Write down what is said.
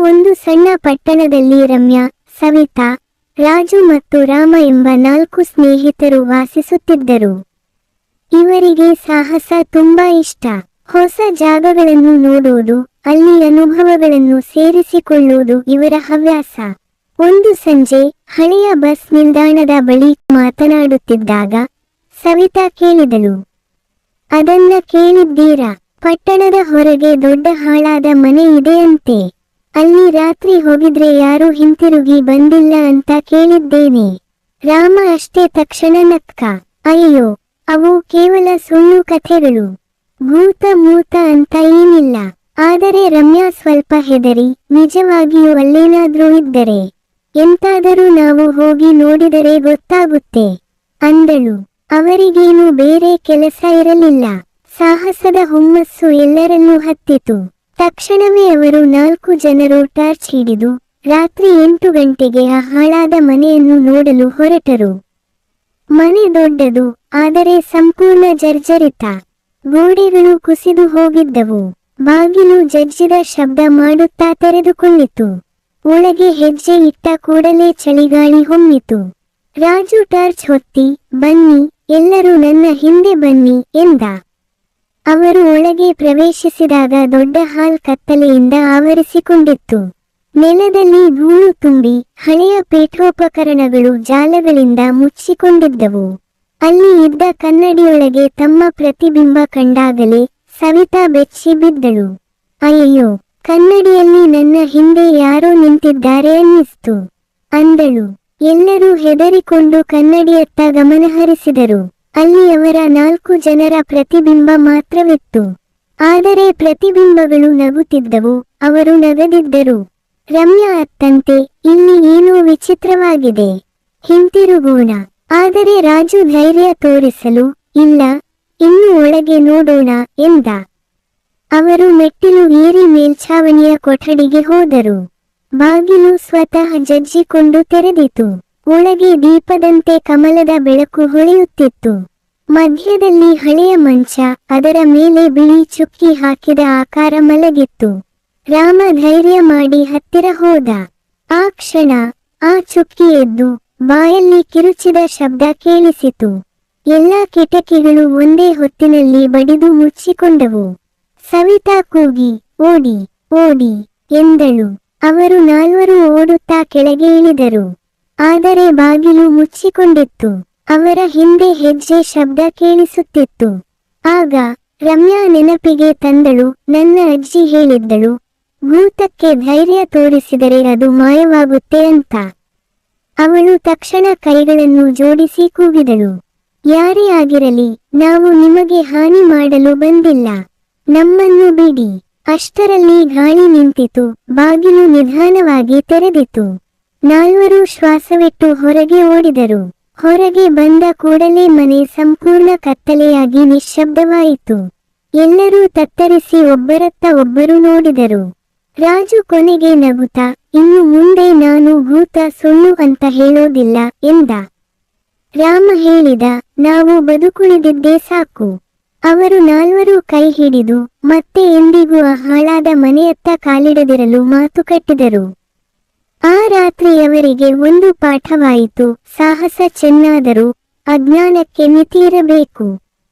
ಒಂದು ಸಣ್ಣ ಪಟ್ಟಣದಲ್ಲಿ ರಮ್ಯಾ, ಸವಿತಾ, ರಾಜು ಮತ್ತು ರಾಮ ಎಂಬ 4 ಸ್ನೇಹಿತರು ವಾಸಿಸುತ್ತಿದ್ದರು. ಇವರಿಗೆ ಸಾಹಸ ತುಂಬಾ ಇಷ್ಟ. ಹೊಸ ಜಾಗಗಳನ್ನು ನೋಡುವುದು, ಅಲ್ಲಿ ಅನುಭವಗಳನ್ನು ಸೇರಿಸಿಕೊಳ್ಳುವುದು ಇವರ ಹವ್ಯಾಸ. ಒಂದು ಸಂಜೆ ಹಳೆಯ ಬಸ್ ನಿಲ್ದಾಣದ ಬಳಿ ಮಾತನಾಡುತ್ತಿದ್ದಾಗ ಸವಿತಾ ಕೇಳಿದಳು, ಅದನ್ನ ಕೇಳಿದ್ದೀರಾ? ಪಟ್ಟಣದ ಹೊರಗೆ ದೊಡ್ಡ ಹಾಳಾದ ಮನೆ ಇದೆಯಂತೆ. ಅಲ್ಲಿ ರಾತ್ರಿ ಹೋಗಿದ್ರೆ ಯಾರೂ ಹಿಂತಿರುಗಿ ಬಂದಿಲ್ಲ ಅಂತ ಕೇಳಿದ್ದೇನೆ. ರಾಮ ಅಷ್ಟೇ ತಕ್ಷಣ ನಕ್ಕ. ಅಯ್ಯೋ, ಅವು ಕೇವಲ ಸುಳ್ಳು ಕಥೆಗಳು. ಭೂತ ಮೂತ ಅಂತ ಏನಿಲ್ಲ. ಆದರೆ ರಮ್ಯಾ ಸ್ವಲ್ಪ ಹೆದರಿ, ನಿಜವಾಗಿಯೂ ಅಲ್ಲೇನಾದ್ರೂ ಇದ್ದರೆ ಎಂತಾದರೂ ನಾವು ಹೋಗಿ ನೋಡಿದರೆ ಗೊತ್ತಾಗುತ್ತೆ ಅಂದಳು. ಅವರಿಗೇನು ಬೇರೆ ಕೆಲಸ ಇರಲಿಲ್ಲ. ಸಾಹಸದ ಹುಮ್ಮಸ್ಸು ಎಲ್ಲರನ್ನೂ ಹತ್ತಿತು. ತಕ್ಷಣವೇ ಅವರು 4 ಜನರು ಟಾರ್ಚ್ ಹಿಡಿದು ರಾತ್ರಿ 8 ಗಂಟೆಗೆ ಆ ಹಾಳಾದ ಮನೆಯನ್ನು ನೋಡಲು ಹೊರಟರು. ಮನೆ ದೊಡ್ಡದು, ಆದರೆ ಸಂಪೂರ್ಣ ಜರ್ಜರಿತ. ಗೋಡೆಗಳು ಕುಸಿದು ಹೋಗಿದ್ದವು. ಬಾಗಿಲು ಜಜ್ಜಿದ ಶಬ್ದ ಮಾಡುತ್ತಾ ತೆರೆದುಕೊಂಡಿತು. ಒಳಗೆ ಹೆಜ್ಜೆ ಇಟ್ಟ ಕೂಡಲೇ ಚಳಿಗಾಳಿ ಹೊಮ್ಮಿತು. ರಾಜು ಟಾರ್ಚ್ ಹೊತ್ತಿ, ಬನ್ನಿ, ಎಲ್ಲರೂ ನನ್ನ ಹಿಂದೆ ಬನ್ನಿ ಎಂದ. ಅವರು ಒಳಗೆ ಪ್ರವೇಶಿಸಿದಾಗ ದೊಡ್ಡ ಹಾಲ್ ಕತ್ತಲೆಯಿಂದ ಆವರಿಸಿಕೊಂಡಿತ್ತು. ನೆಲದಲ್ಲಿ ಧೂಳು ತುಂಬಿ ಹಳೆಯ ಪೀಠೋಪಕರಣಗಳು ಜಾಲಗಳಿಂದ ಮುಚ್ಚಿಕೊಂಡಿದ್ದವು. ಅಲ್ಲಿ ಇದ್ದ ಕನ್ನಡಿಯೊಳಗೆ ತಮ್ಮ ಪ್ರತಿಬಿಂಬ ಕಂಡಾಗಲೇ ಸವಿತಾ ಬೆಚ್ಚಿ ಬಿದ್ದಳು. ಅಯ್ಯೋ, ಕನ್ನಡಿಯಲ್ಲಿ ನನ್ನ ಹಿಂದೆ ಯಾರೋ ನಿಂತಿದ್ದಾರೆ ಅನ್ನಿಸ್ತು ಅಂದಳು. ಎಲ್ಲರೂ ಹೆದರಿಕೊಂಡು ಕನ್ನಡಿಯತ್ತ ಗಮನಹರಿಸಿದರು. ಅಲ್ಲಿ ಅವರ 4 ಜನರ ಪ್ರತಿಬಿಂಬ ಮಾತ್ರವಿತ್ತು. ಆದರೆ ಪ್ರತಿಬಿಂಬಗಳು ನಗುತ್ತಿದ್ದವು, ಅವರು ನಗದಿದ್ದರು. ರಮ್ಯಾ ಅತ್ತಂತೆ, ಇಲ್ಲಿ ಏನೋ ವಿಚಿತ್ರವಾಗಿದೆ, ಹಿಂತಿರುಗೋಣ. ಆದರೆ ರಾಜು ಧೈರ್ಯ ತೋರಿಸಲು, ಇಲ್ಲ, ಇನ್ನು ಒಳಗೆ ನೋಡೋಣ ಎಂದ. ಅವರು ಮೆಟ್ಟಿಲು ಏರಿ ಮೇಲ್ಛಾವಣಿಯ ಕೊಠಡಿಗೆ ಹೋದರು. ಬಾಗಿಲು ಸ್ವತಃ ಜಜ್ಜಿಕೊಂಡು ತೆರೆದಿತು. ಒಳಗೆ ದೀಪದಂತೆ ಕಮಲದ ಬೆಳಕು ಹೊಳೆಯುತ್ತಿತ್ತು. ಮಧ್ಯದಲ್ಲಿ ಹಳೆಯ ಮಂಚ, ಅದರ ಮೇಲೆ ಬಿಳಿ ಚುಕ್ಕಿ ಹಾಕಿದ ಆಕಾರ ಮಲಗಿತ್ತು. ರಾಮ ಧೈರ್ಯ ಮಾಡಿ ಹತ್ತಿರ ಹೋದ. ಆ ಕ್ಷಣ ಆ ಚುಕ್ಕಿ ಎದ್ದು ಬಾಯಲ್ಲಿ ಕಿರುಚಿದ ಶಬ್ದ ಕೇಳಿಸಿತು. ಎಲ್ಲಾ ಕಿಟಕಿಗಳು ಒಂದೇ ಹೊತ್ತಿನಲ್ಲಿ ಬಡಿದು ಮುಚ್ಚಿಕೊಂಡವು. ಸವಿತಾ ಕೂಗಿ, ಓಡಿ, ಓಡಿ ಎಂದಳು. ಅವರು 4 ಓಡುತ್ತಾ ಕೆಳಗೆ ಇಳಿದರು. ಆದರೆ ಬಾಗಿಲು ಮುಚ್ಚಿಕೊಂಡಿತ್ತು. ಅವರ ಹಿಂದೆ ಹೆಜ್ಜೆ ಶಬ್ದ ಕೇಳಿಸುತ್ತಿತ್ತು. ಆಗ ರಮ್ಯಾ ನೆನಪಿಗೆ ತಂದಳು, ನನ್ನ ಅಜ್ಜಿ ಹೇಳಿದ್ದಳು, ಭೂತಕ್ಕೆ ಧೈರ್ಯ ತೋರಿಸಿದರೆ ಅದು ಮಾಯವಾಗುತ್ತೆ ಅಂತ. ಅವಳು ತಕ್ಷಣ ಕೈಗಳನ್ನು ಜೋಡಿಸಿ ಕೂಗಿದಳು, ಯಾರೇ ಆಗಿರಲಿ, ನಾವು ನಿಮಗೆ ಹಾನಿ ಮಾಡಲು ಬಂದಿಲ್ಲ, ನಮ್ಮನ್ನು ಬಿಡಿ. ಅಷ್ಟರಲ್ಲಿ ಗಾಳಿ ನಿಂತಿತು. ಬಾಗಿಲು ನಿಧಾನವಾಗಿ ತೆರೆದಿತು. 4 ಶ್ವಾಸವಿಟ್ಟು ಹೊರಗೆ ಓಡಿದರು. ಹೊರಗೆ ಬಂದ ಕೂಡಲೇ ಮನೆ ಸಂಪೂರ್ಣ ಕತ್ತಲೆಯಾಗಿ ನಿಶ್ಶಬ್ದವಾಯಿತು. ಎಲ್ಲರೂ ತತ್ತರಿಸಿ ಒಬ್ಬರತ್ತ ಒಬ್ಬರು ನೋಡಿದರು. ರಾಜು ಕೊನೆಗೆ ನಗುತ್ತಾ, ಇನ್ನು ಮುಂದೆ ನಾನು ಭೂತ ಸುಳ್ಳು ಅಂತ ಹೇಳೋದಿಲ್ಲ ಎಂದ. ರಾಮ ಹೇಳಿದ, ನಾವು ಬದುಕುಳಿದಿದ್ದೇ ಸಾಕು. ಅವರು 4 ಕೈ ಹಿಡಿದು ಮತ್ತೆ ಎಂದಿಗೂ ಆ ಹಾಳಾದ ಮನೆಯತ್ತ ಕಾಲಿಡದಿರಲು ಮಾತು ಕಟ್ಟಿದರು. ಆ ರಾತ್ರಿ ಅವರಿಗೆ ಒಂದು ಪಾಠವಾಯಿತು, ಸಾಹಸ ಚೆನ್ನಾದರೂ ಅಜ್ಞಾನಕ್ಕೆ ಮಿತಿಯಿರಬೇಕು.